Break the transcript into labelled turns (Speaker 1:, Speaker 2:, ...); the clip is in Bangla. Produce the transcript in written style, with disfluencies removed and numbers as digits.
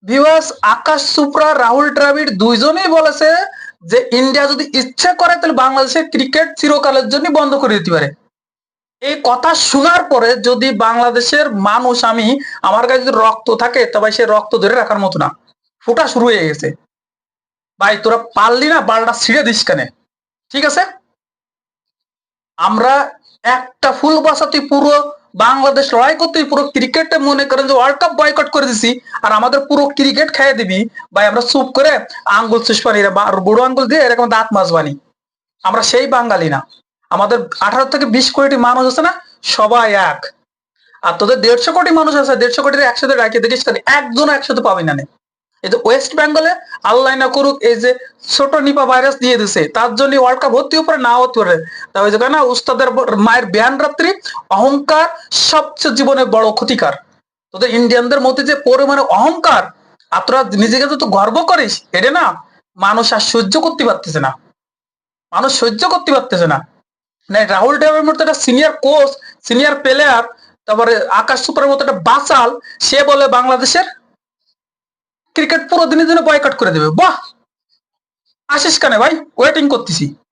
Speaker 1: ভিউয়ার্স, আকাশ চোপড়া রাহুল দ্রাবিড় দুইজনেই বলেছে যে ইন্ডিয়া যদি ইচ্ছে করে তাহলে বাংলাদেশের ক্রিকেট চিরকালের জন্য বন্ধ করে দিতে পারে। এই কথা শোনার পরে যদি বাংলাদেশের মানুষ, আমার কাছে যদি রক্ত থাকে তবে সে রক্ত ধরে রাখার মতো না, ফোটা শুরু হয়ে গেছে। ভাই তোরা পারলি না বালটা ছিঁড়ে দিস কেন? ঠিক আছে, আমরা একটা ফুল বাসাতে পুরো বাংলাদেশ লড়াই করতে পুরো ক্রিকেটে মনে করেন যে ওয়ার্ল্ড কাপ বয়কট করে দিছি, আর আমাদের পুরো ক্রিকেট খাইয়ে দিবি। ভাই আমরা চুপ করে আঙ্গুল চুষবানি, বুড়ো আঙ্গুল দিয়ে এরকম দাঁত মাজবানি। আমরা সেই বাঙালি না। আমাদের 18 থেকে 20 কোটি মানুষ আছে না, সবাই এক। আর তোদের 150 কোটি মানুষ আছে, 150 কোটির একসাথে রাখিয়ে দেখিস, একজনও একসাথে পাবি না। এই যে ওয়েস্ট বেঙ্গলে আল্লাহ না করুক এই যে ছোট নিপা ভাইরাস দিয়ে দিছে, তার জন্য ওয়ার্ল্ড কাপ হতেও পারে না হতে পারে। তা ওই যে না উস্তাদের মায়ের ব্যান রাত্রি, অহংকার সবচেয়ে জীবনে বড় ক্ষতিকার। তোদের ইন্ডিয়ানদের মধ্যে যে পরিমাণে অহংকার, আর তোরা নিজেকে তো গর্ব করিস, এটা না মানুষ আর সহ্য করতে পারতেছে না। মানুষ সহ্য করতে পারতেছে না। মানে রাহুল দ্রাবিড়ের মতো একটা সিনিয়র কোচ, সিনিয়র প্লেয়ার, তারপরে আকাশ চোপড়ার মতো একটা বাচাল, সে বলে বাংলাদেশের ক্রিকেট পুরো দিনের জন্য বয়কট করে দেবে। বাহ, আসিস কেন ভাই, ওয়েটিং করতেছি।